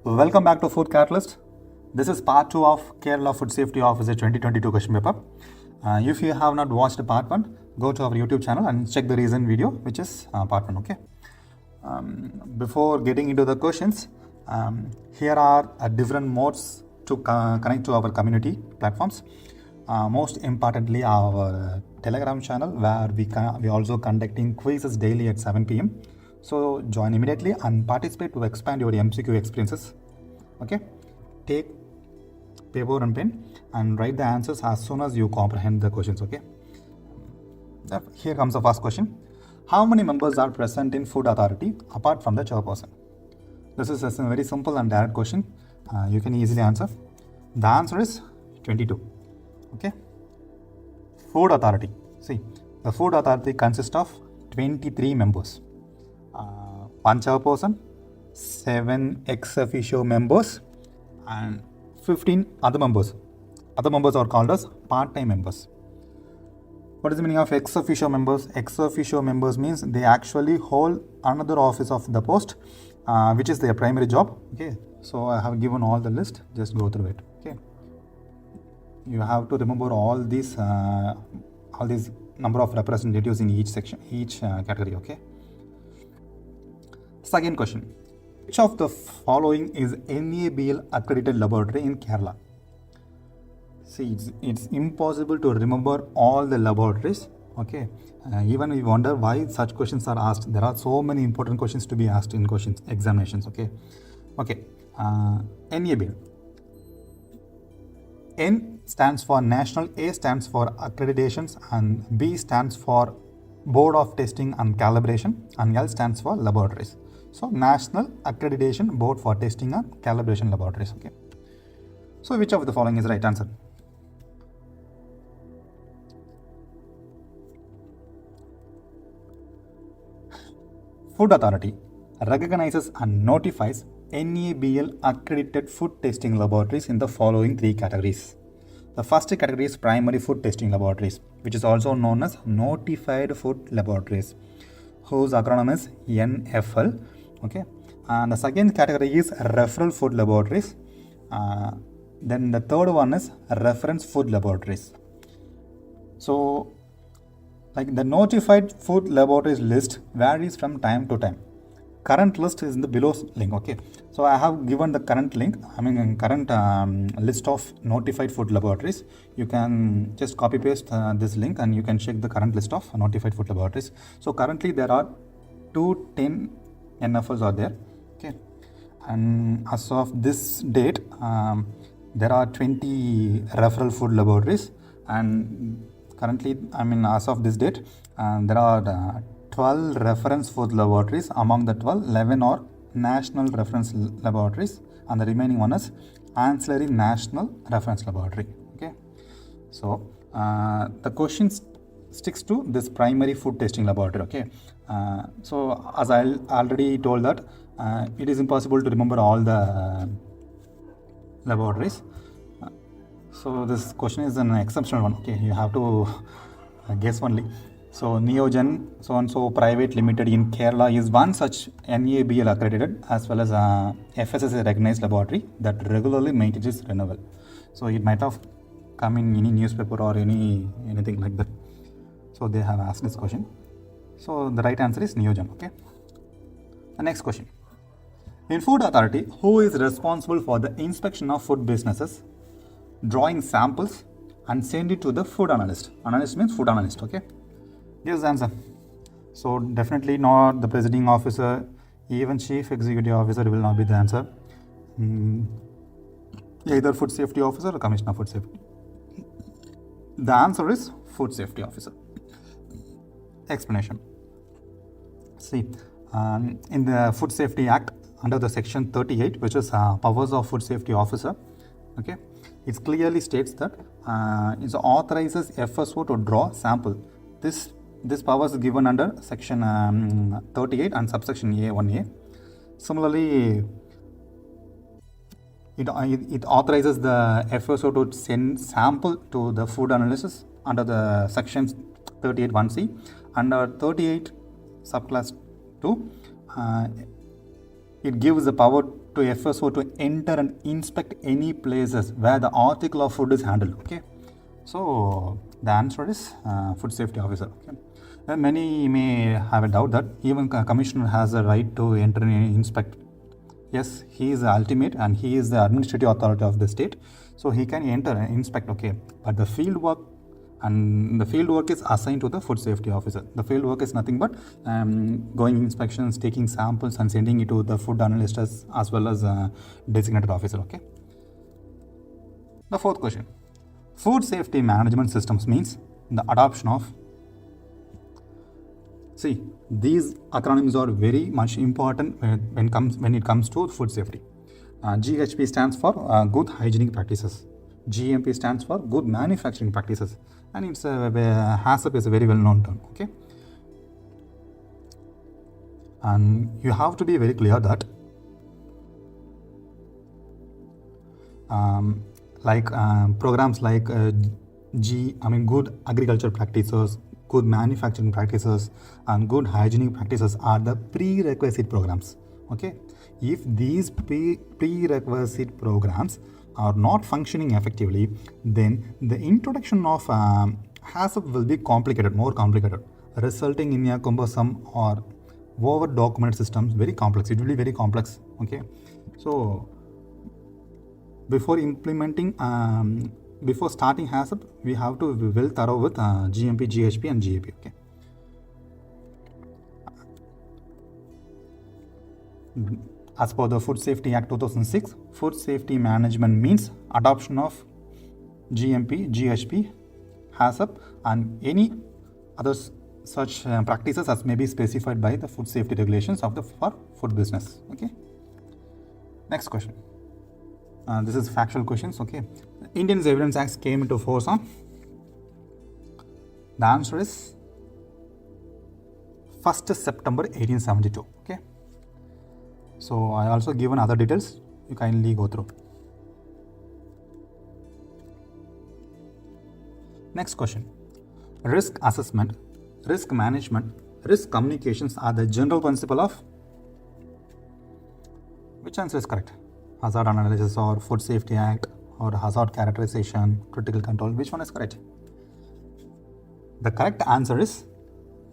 Welcome back to Food Catalyst. This is part 2 of Kerala Food Safety Officer 2022 question paper. If you have not watched part 1, go to our YouTube channel and check the recent video, which is part 1. Okay. Before getting into the questions, here are different modes to connect to our community platforms. Most importantly, our Telegram channel, where we also conducting quizzes daily at 7 p.m. So join immediately and participate to expand your MCQ experiences. Okay, take paper and pen and write the answers as soon as you comprehend the questions. Okay, here comes the first question. How many members are present in Food Authority apart from the chairperson? This is a very simple and direct question. You can easily answer. The answer is 22. Okay, Food Authority. See, the Food Authority consists of 23 members. One chairperson, 7 ex officio members, and 15 other members. Other members are called as part-time members. What is the meaning of ex officio members? Ex officio members means they actually hold another office of the post, which is their primary job. Okay, so I have given all the list. Just go through it. Okay, you have to remember all these number of representatives in each section, each category. Okay. Second question. Which of the following is NABL accredited laboratory in Kerala? See, it's impossible to remember all the laboratories. Okay, even we wonder why such questions are asked. There are so many important questions to be asked in examinations. Okay, NABL. N stands for national, A stands for accreditations, and B stands for Board of Testing and Calibration, and L stands for laboratories. So, National Accreditation Board for Testing and Calibration Laboratories. Okay. So, which of the following is the right answer? Food Authority recognizes and notifies NABL accredited food testing laboratories in the following 3 categories. The first category is primary food testing laboratories, which is also known as notified food laboratories, whose acronym is NFL. Okay, and the second category is referral food laboratories. Then the third one is reference food laboratories. So, like the notified food laboratories list varies from time to time. Current list is in the below link. Okay, so I have given the current link. Current list of notified food laboratories. You can just copy paste this link and you can check the current list of notified food laboratories. So currently there are 210 NFLs are there. Okay, and as of this date, there are 20 referral food laboratories, and currently, as of this date, there are 12 reference food laboratories. Among the 12, 11 are national reference laboratories, and the remaining one is ancillary national reference laboratory. Okay, so the question sticks to this primary food testing laboratory. Okay, so as I already told that it is impossible to remember all the laboratories. So this question is an exceptional one. Okay, you have to guess only. So Neogen so-and-so Private Limited in Kerala is one such NABL accredited as well as FSSAI recognized laboratory that regularly maintains renewal. So it might have come in any newspaper or anything like that. So they have asked this question. So the right answer is Neogen. Okay. The next question. In Food Authority, who is responsible for the inspection of food businesses, drawing samples and send it to the food analyst? Analyst means food analyst. Okay. Here's the answer. So definitely not the presiding officer, even chief executive officer will not be the answer. Either food safety officer or commissioner of food safety. The answer is food safety officer. Explanation. See, in the Food Safety Act, under the section 38, which is powers of food safety officer, okay, it clearly states that it authorizes FSO to draw sample. This power is given under section 38 and subsection A1A. Similarly, it authorizes the FSO to send sample to the food analysis under the sections 38(1)(c). Under 38 subclass 2, it gives the power to FSO to enter and inspect any places where the article of food is handled. Okay, so the answer is food safety officer. Okay. Many may have a doubt that even commissioner has a right to enter and inspect. Yes, he is the ultimate and he is the administrative authority of the state, so he can enter and inspect. Okay, but the field work is assigned to the food safety officer. The field work is nothing but going inspections, taking samples and sending it to the food analyst as well as designated officer. Okay. The fourth question, food safety management systems means the adoption of. See, these acronyms are very much important when it comes to food safety. GHP stands for good hygienic practices. GMP stands for good manufacturing practices, and it's HACCP is a very well known term. Okay, and you have to be very clear that programs like good agriculture practices, good manufacturing practices and good hygienic practices are the prerequisite programs. Okay, if these prerequisite programs are not functioning effectively, then the introduction of HACCP will be more complicated, resulting in a cumbersome or over documented systems. Very complex. It will be very complex. Okay, so before starting HACCP, we have to be well thorough with GMP, GHP and GAP. Okay. As per the Food Safety Act 2006, food safety management means adoption of GMP, GHP, HACCP and any other such practices as may be specified by the food safety regulations of the for food business. Okay. Next question. This is factual questions. Okay. Indian Evidence Act came into force on. The answer is 1st September 1872. Okay. So I also given other details. You kindly go through. Next question. Risk assessment, risk management, risk communications are the general principle of. Which answer is correct? Hazard analysis or Food Safety Act or hazard characterization, critical control. Which one is correct? The correct answer is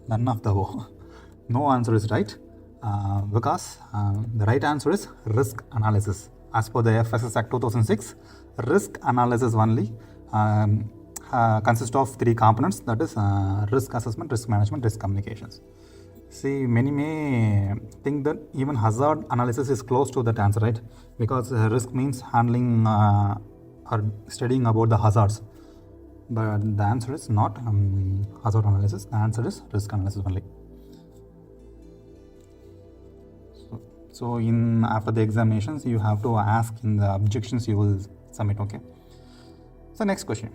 none of the above. No answer is right because the right answer is risk analysis. As per the FSSAI Act 2006, risk analysis only consists of three components, that is risk assessment, risk management, risk communications. See, many may think that even hazard analysis is close to that answer, right? Because risk means handling or studying about the hazards. But the answer is not hazard analysis. The answer is risk analysis only. So after the examinations, you have to ask in the objections you will submit. Okay. So next question.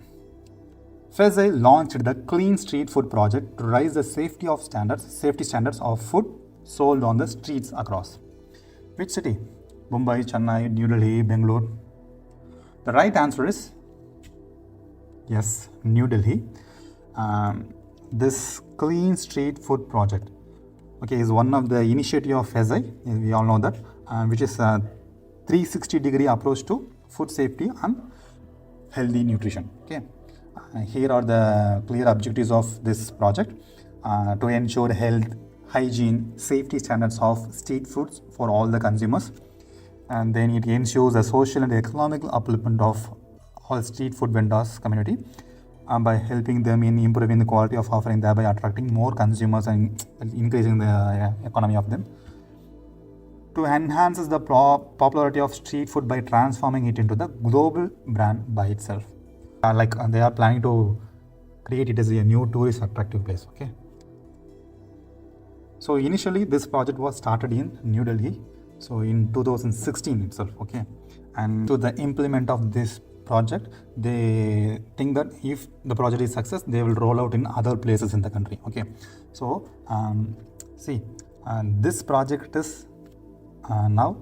FSSAI launched the Clean Street Food project to raise the safety standards of food sold on the streets across. Which city? Mumbai, Chennai, New Delhi, Bangalore. The right answer is yes, New Delhi. This Clean Street Food project, okay, is one of the initiative of FSSAI. We all know that, which is a 360-degree approach to food safety and healthy nutrition. Okay. Here are the clear objectives of this project: to ensure health, hygiene, safety standards of street foods for all the consumers, and then it ensures the social and economic upliftment of all street food vendors community by helping them in improving the quality of offering, thereby attracting more consumers and increasing the economy of them. To enhance the popularity of street food by transforming it into the global brand by itself. They are planning to create it as a new tourist attractive place. Okay. So initially this project was started in New Delhi. So in 2016 itself. Okay. And to the implement of this project, they think that if the project is success, they will roll out in other places in the country. Okay. So this project is now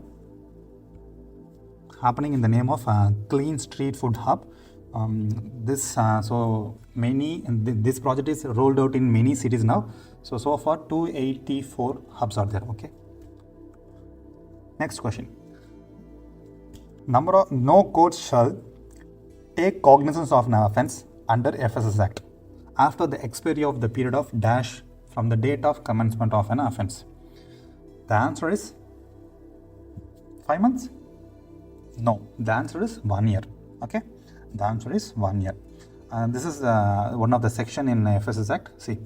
happening in the name of Clean Street Food Hub. This project is rolled out in many cities now. So far 284 hubs are there. Okay. Next question. No court shall take cognizance of an offence under FSS Act after the expiry of the period of dash from the date of commencement of an offence. The answer is 5 months? No, the answer is 1 year. Okay, the answer is 1 year. This is one of the section in FSS Act. See,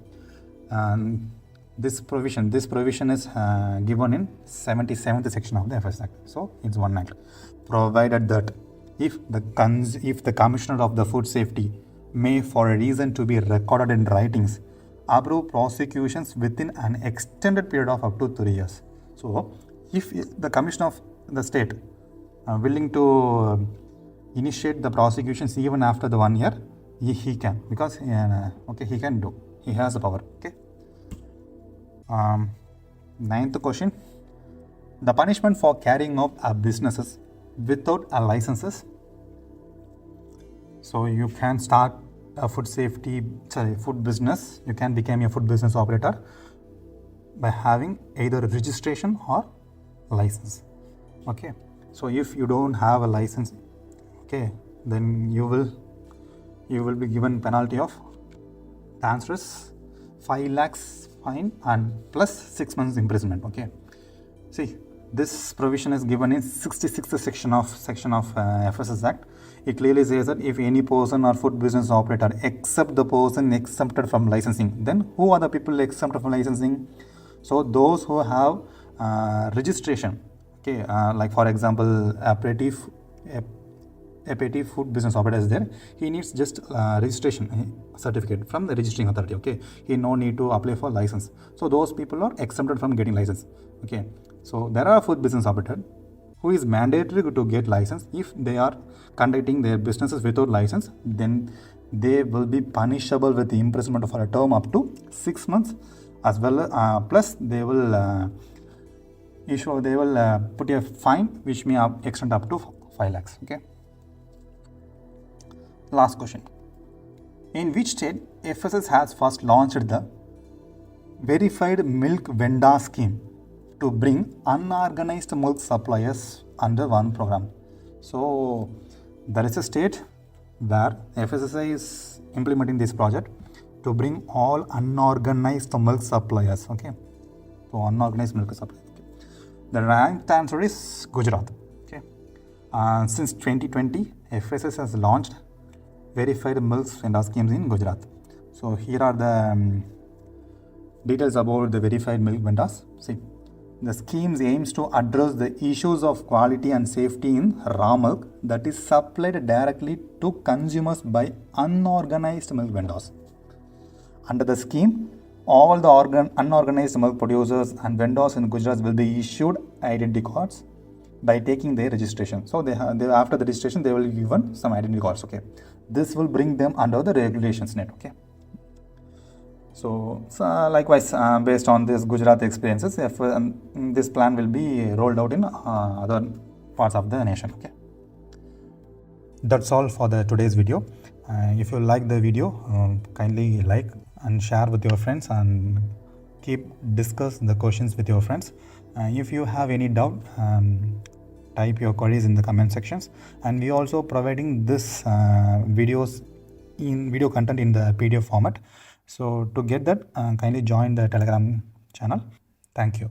this provision is given in 77th section of the FSS Act. So it's 1 act. Provided that if the Commissioner of the Food Safety may, for a reason to be recorded in writings, approve prosecutions within an extended period of up to 3 years. So, if the Commissioner of the State willing to initiate the prosecutions even after the 1 year, he can, because he can do. He has the power. Okay. Ninth question: the punishment for carrying out a businesses without a licenses. So you can start a food business. You can become a food business operator by having either a registration or license. Okay. So if you don't have a license, okay, then you will be given penalty of, the answer is 5 lakhs fine and plus 6 months imprisonment. Okay. See, this provision is given in 66th section of FSS Act. It clearly says that if any person or food business operator except the person exempted from licensing, then who are the people exempted from licensing? So those who have registration. Okay, like for example, aperitif food business operator is there. He needs just registration certificate from the registering authority. Okay, he no need to apply for license. So those people are exempted from getting license. Okay, so there are food business operator who is mandatory to get license. If they are conducting their businesses without license, then they will be punishable with imprisonment for a term up to 6 months, as well plus they will put a fine which may extend up to 5 lakhs. Okay. Last question: in which state FSS has first launched the verified milk vendor scheme to bring unorganized milk suppliers under one program? So there is a state where FSSAI is implementing this project to bring all unorganized milk suppliers. Okay, so unorganized milk suppliers. Okay. The right answer is Gujarat. Okay, since 2020, FSS has launched verified milk vendor schemes in Gujarat. So here are the details about the verified milk vendors. See, the schemes aims to address the issues of quality and safety in raw milk that is supplied directly to consumers by unorganized milk vendors. Under the scheme, all the unorganized milk producers and vendors in Gujarat will be issued identity cards by taking their registration. So they after the registration, they will be given some identity cards. Okay, this will bring them under the regulations net. Okay. So likewise, based on this Gujarat experiences, this plan will be rolled out in other parts of the nation. Okay. That's all for today's video. If you like the video, kindly like and share with your friends, and discuss the questions with your friends. If you have any doubt, type your queries in the comment sections, and we also providing this video content in the PDF format. So to get that, kindly join the Telegram channel. Thank you.